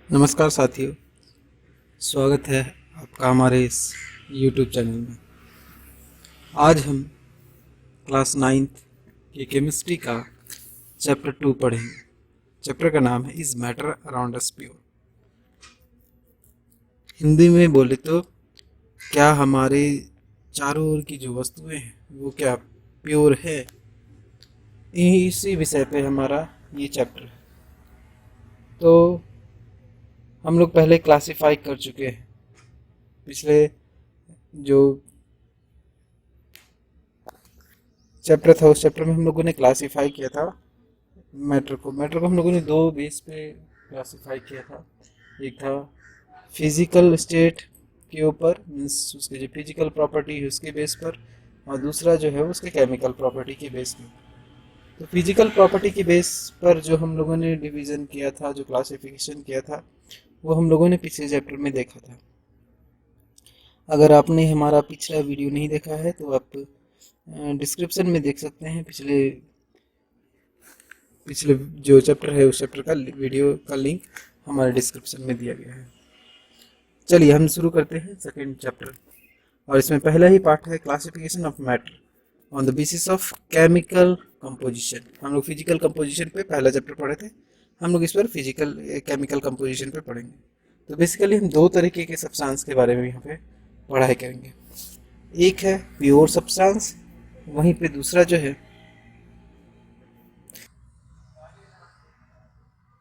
नमस्कार साथियों, स्वागत है आपका हमारे इस YouTube चैनल में। आज हम क्लास 9th की केमिस्ट्री का चैप्टर 2 पढ़ेंगे। चैप्टर का नाम है is matter around us pure. Hindi में बोले तो क्या हमारे चारों ओर की जो वस्तुएं हैं वो क्या प्योर है। इसी विषय पे हमारा ये चैप्टर है। तो हम लोग पहले क्लासिफाई कर चुके हैं। पिछले जो चैप्टर था उस चैप्टर में हम लोगों ने क्लासिफाई किया था मैटर को हम लोगों ने दो बेस पे क्लासिफाई किया था। एक था फिजिकल स्टेट के ऊपर, मीन्स उसके जो फिजिकल प्रॉपर्टी है उसके बेस पर, और दूसरा जो है उसके केमिकल प्रॉपर्टी के बेस में। तो फिजिकल प्रॉपर्टी के बेस पर जो हम लोगों ने डिवीज़न किया था, जो क्लासिफिकेशन किया था, वो हम लोगों ने पिछले चैप्टर में देखा था। अगर आपने हमारा पिछला वीडियो नहीं देखा है तो आप डिस्क्रिप्शन में देख सकते हैं। पिछले पिछले जो चैप्टर है उस चैप्टर का वीडियो का लिंक हमारे डिस्क्रिप्शन में दिया गया है। चलिए हम शुरू करते हैं सेकेंड चैप्टर, और इसमें पहला ही पार्ट है classification of matter on the basis of chemical composition. हम लोग फिजिकल कंपोजिशन पे पहला चैप्टर पढ़े थे, हम लोग इस पर फिजिकल केमिकल कंपोजिशन पे पढ़ेंगे। तो बेसिकली हम दो तरीके के सब्सटेंस के बारे में यहाँ पे पढ़ाई करेंगे। एक है प्योर सब्सटेंस, वहीं पे दूसरा जो है,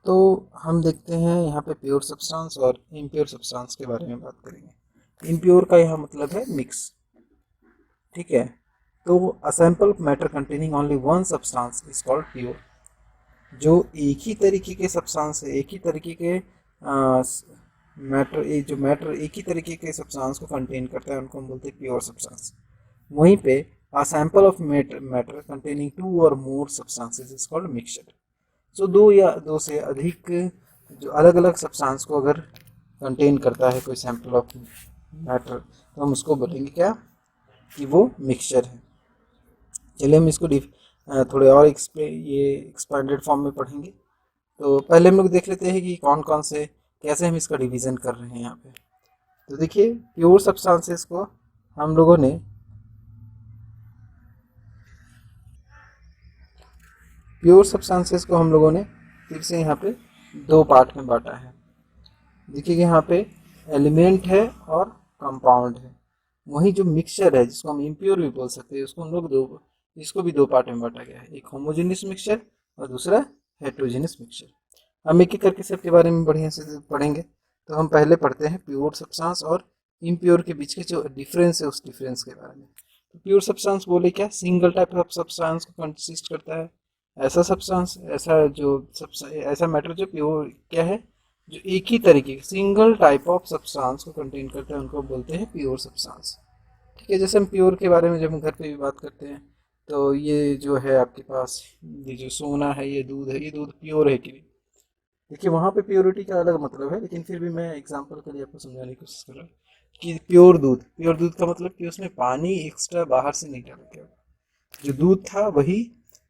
तो हम देखते हैं यहाँ पे प्योर सब्सटेंस और इम्प्योर सब्सटेंस के बारे में बात करेंगे। इम्प्योर का यहाँ मतलब है मिक्स, ठीक है। तो अ sample of matter containing only one substance is called pure. जो एक ही तरीके के सब्सटेंस है, एक ही तरीके के मैटर एक ही तरीके के सब्सटेंस को कंटेन करता है, उनको हम बोलते हैं प्योर सब्सटेंस। वहीं पे a sample of matter containing two or more substances is called mixture. So दो या दो से अधिक जो अलग अलग सब्सटेंस को अगर कंटेन करता है कोई सैंपल ऑफ मैटर, तो हम उसको बोलेंगे क्या, कि वो मिक्सचर है। चलिए हम इसको थोड़े और ये एक्सपेंडेड फॉर्म में पढ़ेंगे। तो पहले हम लोग देख लेते हैं कि कौन कौन से, कैसे हम इसका डिवीज़न कर रहे हैं यहाँ पे। तो देखिए, प्योर सब्सटेंसेस को हम लोगों ने फिर से यहाँ पे दो पार्ट में बांटा है। देखिए यहाँ पे एलिमेंट है और कंपाउंड है। वही जो मिक्सचर है, जिसको हम इम्प्योर भी बोल सकते हैं, उसको हम लोग इसको भी दो पार्ट में बांटा गया है। एक होमोजेनियस मिक्सचर और दूसरा हेट्रोजेनियस मिक्सचर। हम एक एक करके सबके बारे में बढ़िया से पढ़ेंगे। तो हम पहले पढ़ते हैं प्योर सब्सटेंस और इम्प्योर के बीच के जो डिफरेंस है उस डिफरेंस के बारे में। तो प्योर सब्सटेंस बोले क्या, सिंगल टाइप ऑफ सब्सटेंस को कंसिस्ट करता है। ऐसा सब्सटेंस, ऐसा मैटर जो प्योर क्या है, जो एक ही तरीके सिंगल टाइप ऑफ सब्सटेंस को कंटेन करते हैं, उनको बोलते हैं प्योर सब्सटेंस। ठीक है। जैसे हम प्योर के बारे में जब हम घर पे भी बात करते हैं, तो ये जो है आपके पास, ये जो सोना है, ये दूध है, ये दूध प्योर है कि नहीं। देखिए वहाँ पे प्योरिटी का अलग मतलब है, लेकिन फिर भी मैं एग्जांपल के लिए आपको समझाने की कोशिश कर रहा हूँ कि प्योर दूध का मतलब कि उसमें पानी एक्स्ट्रा बाहर से नहीं डाला गया। जो दूध था वही,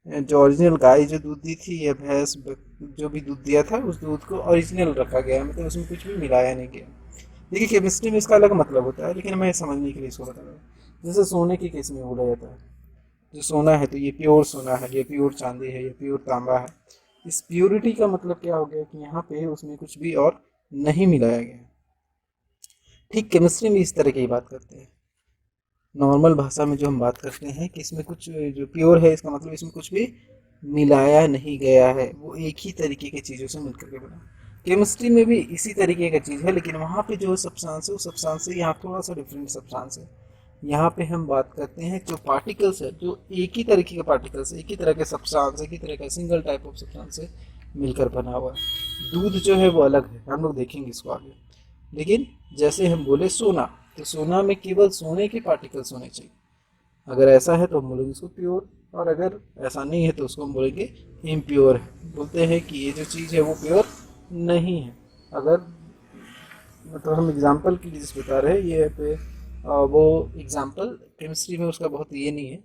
जो ओरिजिनल गाय जो दूध दी थी या भैंस जो भी दूध दिया था, उस दूध को ओरिजिनल रखा गया, मतलब उसमें कुछ भी मिलाया नहीं गया। देखिए केमिस्ट्री में इसका अलग मतलब होता है, लेकिन मैं समझने के लिए इसको बता रहा हूँ। जैसे सोने के केस में बोला जाता है, जो सोना है तो ये प्योर सोना है, ये प्योर चांदी है, ये प्योर तांबा है। इस प्योरिटी का मतलब क्या हो गया कि यहाँ पे उसमें कुछ भी और नहीं मिलाया गया। ठीक केमिस्ट्री में इस तरह की बात करते हैं। नॉर्मल भाषा में जो हम बात करते हैं कि इसमें कुछ, जो प्योर है इसका मतलब इसमें कुछ भी मिलाया नहीं गया है, वो एक ही तरीके की चीज़ों से मिलकर के बना। केमिस्ट्री में भी इसी तरीके का चीज़ है, लेकिन वहाँ पे जो सब्सटेंस है उस सब्सटेंस से यहाँ थोड़ा सा डिफरेंट सब्सटेंस है। यहाँ पे हम बात करते हैं जो पार्टिकल्स है, जो एक ही तरीके के पार्टिकल्स, एक ही तरह के सब्सटेंस, एक ही तरह का सिंगल टाइप ऑफ सब्सटेंस से मिलकर बना हुआ है। दूध जो है वो अलग है, हम लोग देखेंगे इसको आगे। लेकिन जैसे हम बोले सोना, तो सोना में केवल सोने के पार्टिकल्स होने चाहिए। अगर ऐसा है तो हम बोलेंगे इसको प्योर, और अगर ऐसा नहीं है तो उसको हम बोलेंगे इम्प्योर है। बोलते हैं कि ये जो चीज़ है वो प्योर नहीं है। अगर मतलब हम एग्जाम्पल के लिए जिस बता रहे हैं, ये पे वो एग्जाम्पल केमिस्ट्री में उसका बहुत ये नहीं है,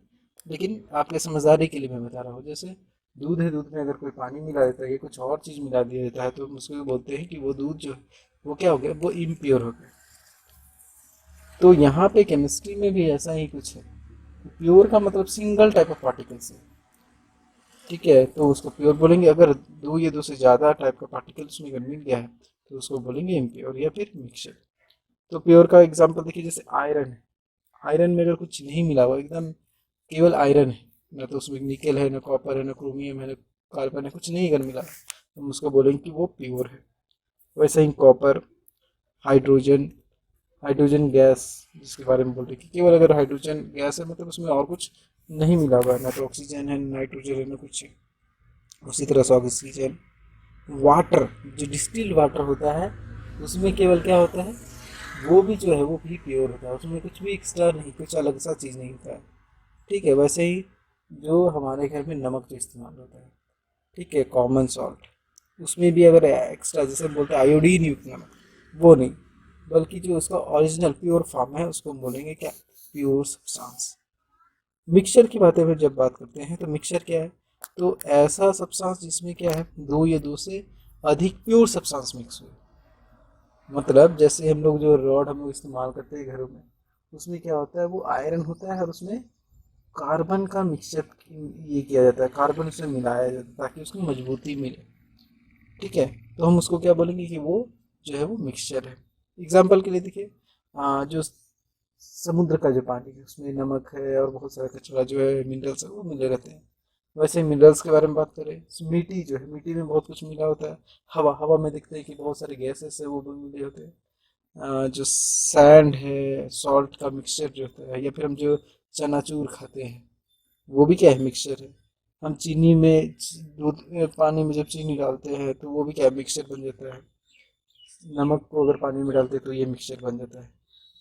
लेकिन आपके समझदारी के लिए मैं बता रहा हूँ। जैसे दूध है, दूध में अगर कोई पानी मिला देता है या कुछ और चीज़ मिला दिया देता है तो हम उसको बोलते हैं कि वो दूध जो है वो क्या हो गया, वो इम्प्योर हो गया। तो यहाँ पे केमिस्ट्री में भी ऐसा ही कुछ है। प्योर का मतलब सिंगल टाइप ऑफ पार्टिकल्स है, ठीक है, तो उसको प्योर बोलेंगे। अगर दो या दो से ज़्यादा टाइप का पार्टिकल उसमें अगर मिल गया है तो उसको बोलेंगे इम्प्योर या फिर मिक्सचर। तो प्योर का एग्जांपल देखिए, जैसे आयरन है। आयरन में अगर कुछ नहीं मिला हुआ, एकदम केवल आयरन है, ना तो उसमें निकल है, ना कॉपर है, ना क्रोमियम है, ना कार्बन है, कुछ नहीं अगर मिला तो हम उसको बोलेंगे कि वो प्योर है। वैसे ही कॉपर, हाइड्रोजन, हाइड्रोजन गैस जिसके बारे में बोल रहे हैं कि केवल अगर हाइड्रोजन गैस है मतलब उसमें और कुछ नहीं मिला हुआ है, ना तो ऑक्सीजन है, ना नाइट्रोजन है, ना कुछ है। उसी तरह से ऑक्सीजन, वाटर, जो डिस्टिल्ड वाटर होता है उसमें केवल क्या होता है, वो भी जो है वो भी प्योर होता है, उसमें कुछ भी एक्स्ट्रा नहीं, कुछ अलग सा चीज़ नहीं होता है, ठीक है। वैसे ही जो हमारे घर में नमक जो इस्तेमाल होता है, ठीक है, कॉमन सॉल्ट, उसमें भी अगर एक्स्ट्रा जैसे हम बोलते हैं आयोडीन युक्त नमक, वो नहीं, बल्कि जो उसका ओरिजिनल प्योर फॉर्म है उसको हम बोलेंगे क्या, प्योर सब्सटेंस। मिक्सचर की बातें में जब बात करते हैं तो मिक्सचर क्या है, तो ऐसा सब्सटेंस जिसमें क्या है दो या दो से अधिक प्योर सब्सटेंस मिक्स हुए। मतलब जैसे हम लोग जो रॉड हम लोग इस्तेमाल करते हैं घरों में, उसमें क्या होता है, वो आयरन होता है और उसमें कार्बन का मिक्सचर ये किया जाता है, कार्बन उसमें मिलाया जाता है ताकि उसको मजबूती मिले, ठीक है। तो हम उसको क्या बोलेंगे कि वो जो है वो मिक्सचर है। एग्जाम्पल के लिए देखिए, जो समुद्र का जो पानी है उसमें नमक है और बहुत सारा कचरा जो है, मिनरल्स है, वो मिले रहते हैं। वैसे मिनरल्स के बारे में बात करें, मिट्टी जो है, मिट्टी में बहुत कुछ मिला होता है। हवा, हवा में देखते हैं कि बहुत सारे गैसेस है वो भी मिले होते हैं। जो सैंड है, सॉल्ट का मिक्सचर जो होता है, या फिर हम जो चनाचूर खाते हैं वो भी क्या है, मिक्सचर है। हम चीनी में दूध पानी में जब चीनी डालते हैं तो वो भी क्या है, मिक्सचर बन जाता है। नमक को अगर पानी में डालते हैं तो ये मिक्सचर बन जाता है।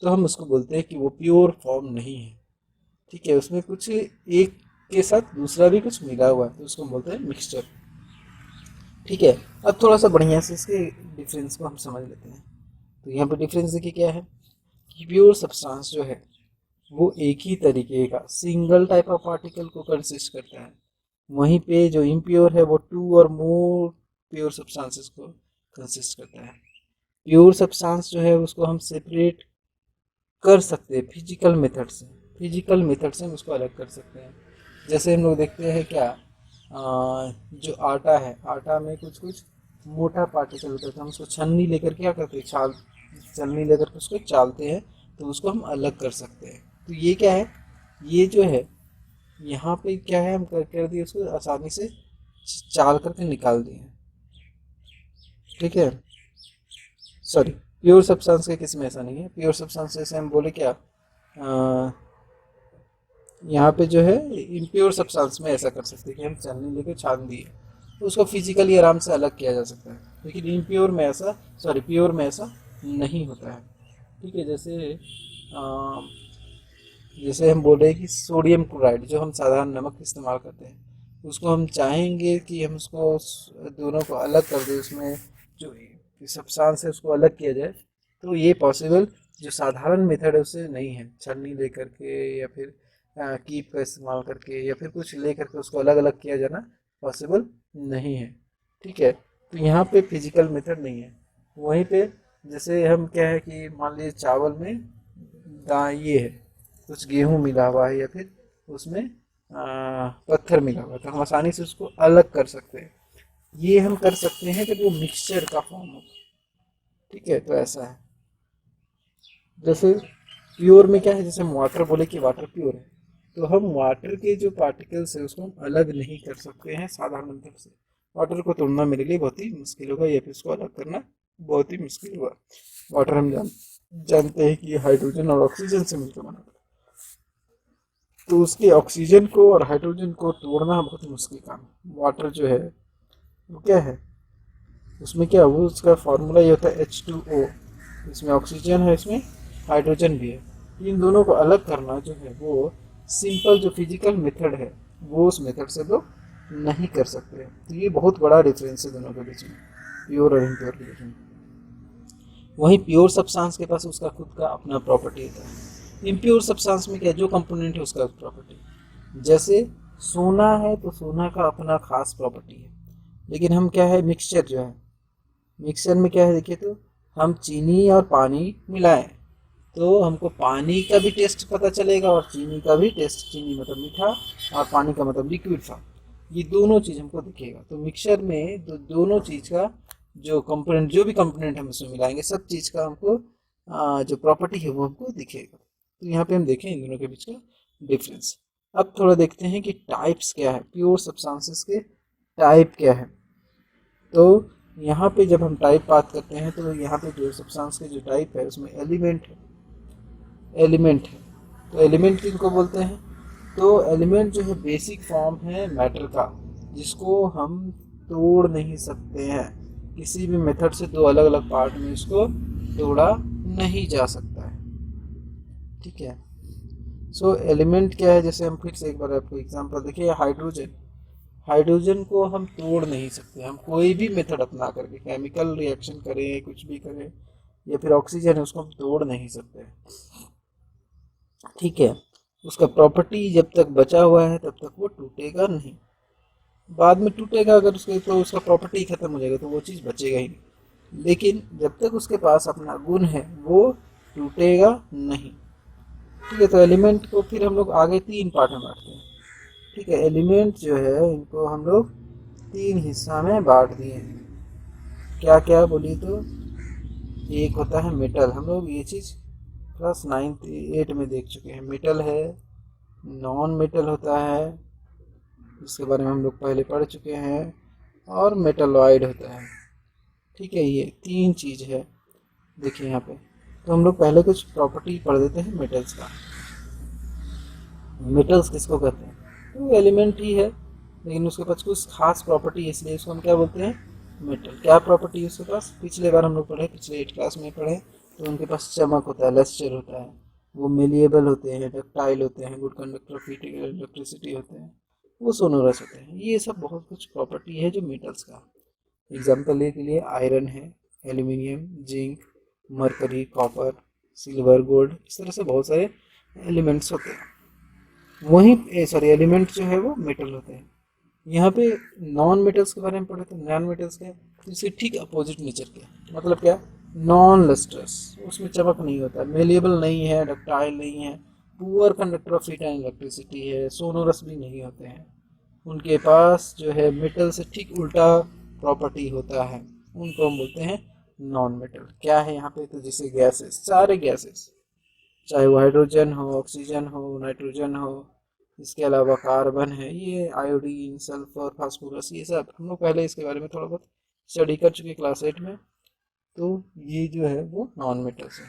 तो हम उसको बोलते हैं कि वो प्योर फॉर्म नहीं है, ठीक है, उसमें कुछ एक के साथ दूसरा भी कुछ मिला हुआ है तो उसको बोलते हैं मिक्सचर, ठीक है। अब थोड़ा सा बढ़िया से इसके डिफरेंस को हम समझ लेते हैं। तो यहाँ पे डिफरेंस देखिए क्या है, कि प्योर सब्सटेंस जो है वो एक ही तरीके का सिंगल टाइप ऑफ पार्टिकल को कंसिस्ट करता है। वहीं पे जो इम्प्योर है वो to or more pure substances को कंसिस्ट करता है। प्योर सब्सटेंस जो है उसको हम सेपरेट कर सकते हैं फिजिकल मेथड से, फिजिकल मेथड से हम उसको अलग कर सकते हैं। जैसे हम लोग देखते हैं क्या, जो आटा है, आटा में कुछ कुछ मोटा पार्टिकल होता है तो हम उसको छन्नी लेकर क्या करते हैं, छलनी लेकर के उसको चालते हैं तो उसको हम अलग कर सकते हैं। तो ये क्या है, ये जो है यहाँ पे क्या है, हम कर दिए उसको आसानी से चाल करके निकाल दिए, ठीक है। सॉरी, प्योर सब्सटेंस के किस में ऐसा नहीं है। प्योर सब्सटेंस जैसे हम बोले क्या, यहाँ पे जो है इम्प्योर सब्सटेंस में ऐसा कर सकते हैं कि हम छलनी लेके छान दिए तो उसको फिजिकली आराम से अलग किया जा सकता है, लेकिन इम्प्योर में ऐसा, सॉरी प्योर में ऐसा नहीं होता है, ठीक है। जैसे हम बोले कि सोडियम क्लोराइड जो हम साधारण नमक इस्तेमाल करते हैं, उसको हम चाहेंगे कि हम उसको दोनों को अलग कर दें, उसमें जो सब्सटेंस है उसको अलग किया जाए, तो ये पॉसिबल जो साधारण मेथड है उससे नहीं है। छन्नी ले करके या फिर कीप का इस्तेमाल करके या फिर कुछ ले करके उसको अलग अलग किया जाना पॉसिबल नहीं है, ठीक है। तो यहाँ पे फिजिकल मेथड नहीं है। वहीं पे जैसे हम क्या है कि मान लीजिए चावल में ये है, कुछ गेहूं मिला हुआ है या फिर उसमें पत्थर मिला हुआ है तो हम आसानी से उसको अलग कर सकते हैं। ये हम कर सकते हैं जब वो मिक्सचर का फॉर्म हो, ठीक है। तो ऐसा है। जैसे प्योर में क्या है, जैसे हम वाटर बोले कि वाटर प्योर है, तो हम वाटर के जो पार्टिकल्स है उसको हम अलग नहीं कर सकते हैं साधारण मेथड से। वाटर को तोड़ना मेरे लिए बहुत ही मुश्किल होगा या फिर उसको अलग करना बहुत ही मुश्किल होगा। वाटर हम जानते हैं कि हाइड्रोजन और ऑक्सीजन से मिलकर बना है, तो उसके ऑक्सीजन को और हाइड्रोजन को तोड़ना बहुत ही मुश्किल काम है। वाटर जो है वो क्या है, उसमें क्या वो उसका फार्मूला ये होता है H2O, इसमें ऑक्सीजन है, इसमें हाइड्रोजन भी है। इन दोनों को अलग करना जो है वो सिंपल जो फिजिकल मेथड है वो उस मेथड से लोग नहीं कर सकते। तो ये बहुत बड़ा डिफरेंस है दोनों के बीच में, प्योर और इम्प्योर के बीच में। वहीं प्योर सब्सटेंस के पास उसका खुद का अपना प्रॉपर्टी होता है। इम्प्योर सब्सटेंस में क्या, जो कंपोनेंट है उसका प्रॉपर्टी, जैसे सोना है तो सोना का अपना खास प्रॉपर्टी है, लेकिन हम क्या है, मिक्सचर जो है, मिक्सचर में क्या है देखिए, तो हम चीनी और पानी मिलाएं तो हमको पानी का भी टेस्ट पता चलेगा और चीनी का भी टेस्ट, चीनी मतलब मीठा और पानी का मतलब लिक्विड फॉर्म, ये दोनों चीज़ हमको दिखेगा। तो मिक्सचर में दोनों चीज़ का जो कंपोनेंट, जो भी कंपोनेंट हम इसमें मिलाएंगे, सब चीज़ का हमको जो प्रॉपर्टी है वो हमको दिखेगा। तो यहाँ पे हम देखें इन दोनों के बीच का डिफरेंस। अब थोड़ा देखते हैं कि टाइप्स क्या है, प्योर सब्सटेंसेस के टाइप क्या है। तो यहाँ पे जब हम टाइप बात करते हैं तो यहाँ पे जो सब्सटेंस के जो टाइप है उसमें एलिमेंट है, एलिमेंट है। तो एलिमेंट किनको बोलते हैं, तो एलिमेंट जो है बेसिक फॉर्म है मैटर का, जिसको हम तोड़ नहीं सकते हैं, किसी भी मेथड से दो अलग अलग पार्ट में इसको तोड़ा नहीं जा सकता है। ठीक है। सो एलिमेंट क्या है, जैसे हम फिर से एक बार आपको एग्जांपल देखिए, हाइड्रोजन, हाइड्रोजन को हम तोड़ नहीं सकते, हम कोई भी मेथड अपना करके केमिकल रिएक्शन करें, कुछ भी करें, या फिर ऑक्सीजन है उसको हम तोड़ नहीं सकते। ठीक है। उसका प्रॉपर्टी जब तक बचा हुआ है तब तक वो टूटेगा नहीं, बाद में टूटेगा अगर उसके, तो उसका प्रॉपर्टी खत्म हो जाएगा तो वो चीज़ बचेगा ही नहीं, लेकिन जब तक उसके पास अपना गुण है वो टूटेगा नहीं। ठीक है। तो एलिमेंट को फिर हम लोग आगे तीन पार्ट में बांटते हैं। ठीक है। एलिमेंट जो है इनको हम लोग तीन हिस्सा में बांट दिए हैं। क्या क्या बोलिए तो, एक होता है मेटल, हम लोग ये चीज़ क्लास 9th 8 में देख चुके हैं, मेटल है, नॉन मेटल होता है जिसके बारे में हम लोग पहले पढ़ चुके हैं, और मेटलॉइड होता है। ठीक है। ये तीन चीज़ है। देखिए यहाँ पे, तो हम लोग पहले कुछ प्रॉपर्टी पढ़ देते हैं मेटल्स का। मेटल्स किसको कहते हैं, तो एलिमेंट ही है, लेकिन उसके पास कुछ खास प्रॉपर्टी है, इसलिए इसको हम क्या बोलते हैं, मेटल। क्या प्रॉपर्टी है उसके पास, पिछले बार हम लोग पढ़े, पिछले 8 क्लास में पढ़े, तो उनके पास चमक होता है, लस्टर होता है, वो मेलिएबल होते हैं, डक्टाइल होते हैं, गुड कंडक्टर ऑफ इलेक्ट्रिसिटी होते हैं, वो सोनोरस होते हैं। ये सब बहुत कुछ प्रॉपर्टी है जो मेटल्स का। एग्जाम्पल ले के लिए आयरन है, aluminium, zinc, mercury, copper, silver, gold, इस तरह से बहुत सारे एलिमेंट्स होते हैं। वहीं सॉरी, एलिमेंट जो है वो मेटल होते हैं। यहाँ पे नॉन मेटल्स के बारे में पढ़े, तो नॉन मेटल्स के तो इसके ठीक अपोजिट नेचर के, मतलब क्या, नॉन लस्ट्रस, उसमें चमक नहीं होता, मेलिएबल नहीं है, डक्टाइल नहीं है, poor conductor of heat and electricity है, सोनोरस भी नहीं होते हैं। उनके पास जो है मेटल से ठीक उल्टा प्रॉपर्टी होता है, उनको हम बोलते हैं नॉन मेटल। क्या है यहाँ पे, तो जैसे गैसेस, सारे गैसेस, चाहे वो हाइड्रोजन हो, ऑक्सीजन हो, नाइट्रोजन हो, इसके अलावा कार्बन है, ये आयोडीन, सल्फर, फास्फोरस, ये सब हम लोग पहले इसके बारे में थोड़ा बहुत स्टडी कर चुके क्लास 8 में। तो ये जो है वो नॉन मेटल्स है।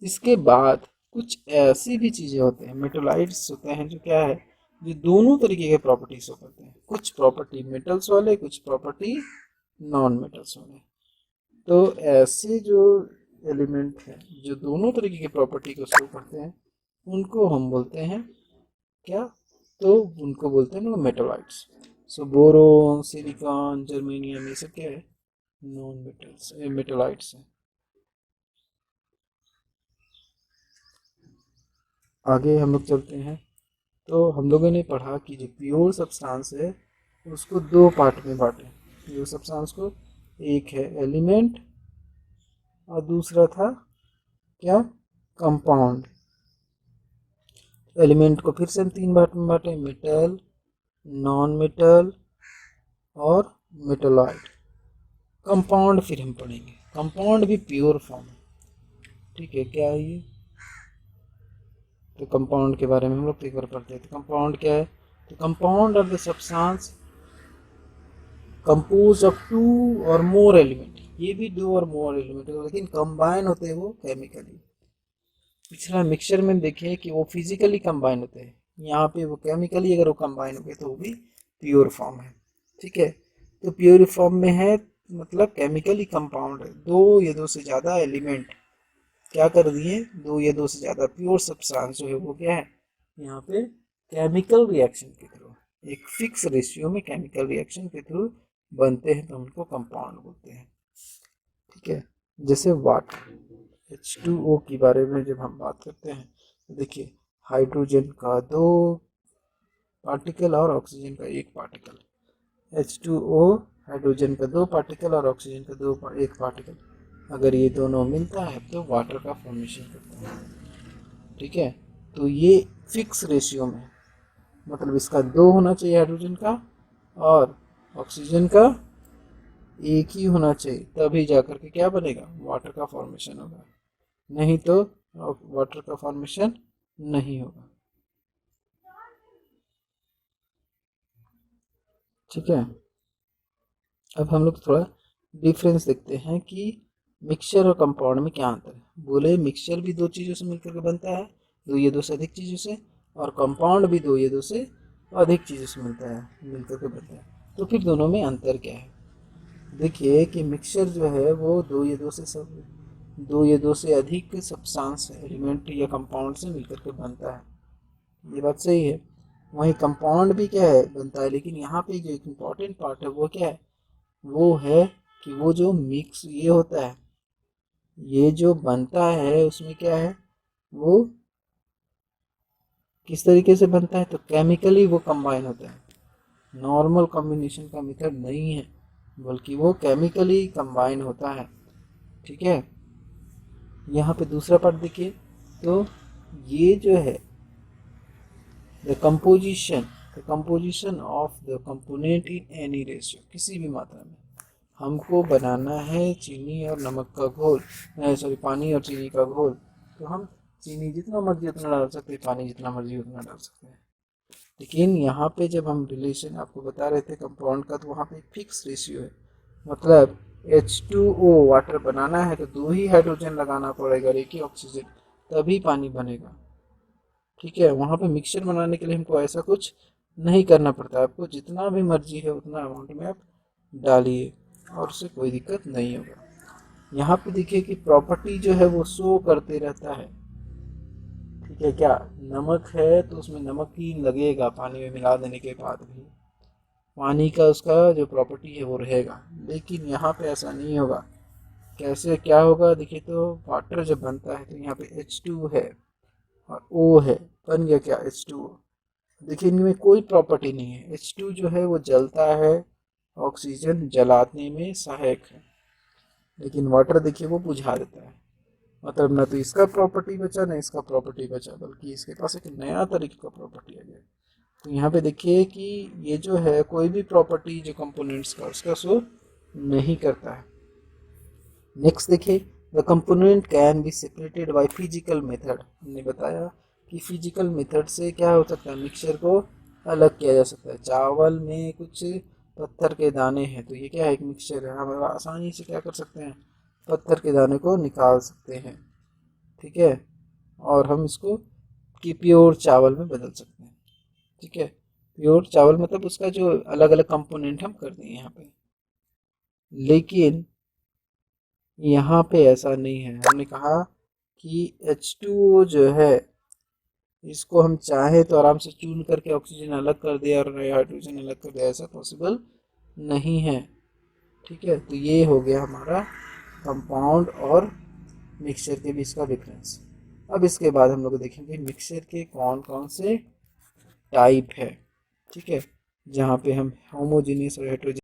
इसके बाद कुछ ऐसी भी चीज़ें होते हैं, मेटोलाइट्स होते हैं, जो क्या है, जो दोनों तरीके के प्रॉपर्टी शो करते हैं, कुछ प्रॉपर्टी मेटल्स वाले, कुछ प्रॉपर्टी नॉन मेटल्स वाले। तो ऐसे जो एलिमेंट हैं जो दोनों तरीके की प्रॉपर्टी को शो करते हैं, उनको हम बोलते हैं क्या, तो उनको बोलते हैं मेटोलाइट्स। सो बोरोन, सिलिकॉन, जर्मेनियम, ये सब क्या है, नॉन मेटल्स, मेटोलाइट्स हैं। आगे हम लोग चलते हैं। तो हम लोगों ने पढ़ा कि जो प्योर सब्सटेंस है उसको दो पार्ट में बांटे, प्योर सब्सटेंस को, एक है एलिमेंट और दूसरा था क्या, कंपाउंड। एलिमेंट को फिर से हम तीन पार्ट में बांटे, मेटल, नॉन मेटल और मेटलॉइड। कंपाउंड फिर हम पढ़ेंगे, कंपाउंड भी प्योर फॉर्म है। ठीक है। क्या है ये, तो कंपाउंड के बारे में हम लोग एक बार पढ़ते हैं। तो कंपाउंड क्या है, तो compound of the substance compose of two or more element, ये भी दो और मोर एलिमेंट, लेकिन कंबाइन होते हैं वो केमिकली। पिछला मिक्सचर में देखे कि वो फिजिकली कंबाइन होते हैं, यहाँ पे वो केमिकली अगर वो कंबाइन हो गए तो वो भी प्योर फॉर्म है। ठीक है। तो प्योर फॉर्म में है, मतलब केमिकली कंपाउंड है, दो या दो से ज़्यादा एलिमेंट क्या कर दिए, दो या दो से ज़्यादा प्योर सब्सटेंस जो है वो क्या है, यहाँ पे केमिकल रिएक्शन के थ्रू, एक फिक्स रेशियो में केमिकल रिएक्शन के थ्रू बनते हैं, तो उनको कंपाउंड बोलते हैं। ठीक है। जैसे वाटर, H2O के बारे में जब हम बात करते हैं, तो देखिए हाइड्रोजन का दो पार्टिकल और ऑक्सीजन का एक पार्टिकल। H2O हाइड्रोजन का 2 पार्टिकल और ऑक्सीजन का एक पार्टिकल। अगर ये दोनों मिलता है तो वाटर का फॉर्मेशन करता है। ठीक है, तो ये फिक्स रेशियो में, मतलब इसका 2 होना चाहिए हाइड्रोजन का और ऑक्सीजन का एक ही होना चाहिए, तभी जाकर के क्या बनेगा, वाटर का फॉर्मेशन होगा, नहीं तो वाटर का फॉर्मेशन नहीं होगा। ठीक है, अब हम लोग थोड़ा डिफरेंस देखते हैं कि मिक्सचर और कंपाउंड में क्या अंतर है। बोले मिक्सचर भी दो चीज़ों से मिलकर के बनता है, दो या दो से अधिक चीज़ों से, और कंपाउंड भी दो या दो से अधिक चीज़ों से मिलकर के बनता है। तो फिर दोनों में अंतर क्या है? देखिए कि मिक्सचर जो है वो दो या दो से अधिक सब्सटेंस एलिमेंट या कंपाउंड से मिलकर के बनता है, ये बात सही है। वहीं कंपाउंड भी क्या है, बनता है, लेकिन यहाँ पे जो एक इम्पॉर्टेंट पार्ट है वो क्या है, वो है कि वो जो मिक्स ये होता है, ये जो बनता है उसमें क्या है, वो किस तरीके से बनता है, तो केमिकली वो कंबाइन होता है। नॉर्मल कॉम्बिनेशन का मेथड नहीं है, बल्कि वो केमिकली कंबाइन होता है। ठीक है, यहाँ पे दूसरा पार्ट देखिए, तो ये जो है the composition of the component in any ratio, किसी भी मात्रा में हमको बनाना है चीनी और नमक का घोल, सॉरी पानी और चीनी का घोल, तो हम चीनी जितना मर्जी उतना डाल सकते हैं, पानी जितना मर्जी उतना डाल सकते हैं। लेकिन यहाँ पे जब हम रिलेशन आपको बता रहे थे कंपाउंड का, तो वहाँ पे एक फिक्स रेशियो है, मतलब H2O वाटर बनाना है तो 2 ही हाइड्रोजन लगाना पड़ेगा और 1 ही ऑक्सीजन, तभी पानी बनेगा। ठीक है, वहाँ पे मिक्सचर बनाने के लिए हमको ऐसा कुछ नहीं करना पड़ता, आपको जितना भी मर्जी है उतना अमाउंट में आप डालिए और उससे कोई दिक्कत नहीं होगा। यहाँ पे देखिए कि प्रॉपर्टी जो है वो शो करते रहता है। ठीक है, क्या नमक है तो उसमें नमक ही लगेगा, पानी में मिला देने के बाद भी पानी का उसका जो प्रॉपर्टी है वो रहेगा, लेकिन यहाँ पे ऐसा नहीं होगा। कैसे क्या होगा, देखिए तो वाटर जब बनता है तो यहाँ पे H2 है और O है, बन गया क्या H2O। देखिए इनमें कोई प्रॉपर्टी नहीं है, H2 जो है वो जलता है, ऑक्सीजन जलाने में सहायक है, लेकिन वाटर देखिए वो बुझा देता है। मतलब ना तो इसका प्रॉपर्टी बचा ना इसका प्रॉपर्टी बचा, बल्कि इसके पास एक नया तरीके का प्रॉपर्टी आ गया। तो यहाँ पे देखिए कि ये जो है कोई भी प्रॉपर्टी जो कंपोनेंट्स का उसका शो नहीं करता है। नेक्स्ट देखिए, the component can be separated by physical method. हमने बताया कि फिजिकल मेथड से क्या हो सकता है, मिक्सचर को अलग किया जा सकता है। चावल में कुछ पत्थर के दाने हैं, तो ये क्या है, एक मिक्सचर है, हम आसानी से क्या कर सकते हैं, पत्थर के दाने को निकाल सकते हैं। ठीक है, और हम इसको कि प्योर चावल में बदल सकते हैं। ठीक है, प्योर चावल मतलब उसका जो अलग अलग कंपोनेंट हम कर दिए यहाँ पे, लेकिन यहाँ पे ऐसा नहीं है। हमने कहा कि H2O जो है इसको हम चाहे तो आराम से चून करके ऑक्सीजन अलग कर दे और हाइड्रोजन अलग कर दे, ऐसा पॉसिबल नहीं है। ठीक है, तो ये हो गया हमारा कंपाउंड और मिक्सचर के बीच का डिफरेंस। अब इसके बाद हम लोग देखेंगे मिक्सचर के कौन कौन से टाइप है। ठीक है, जहाँ पे हम होमोजीनियस और हेट्रोजीनियस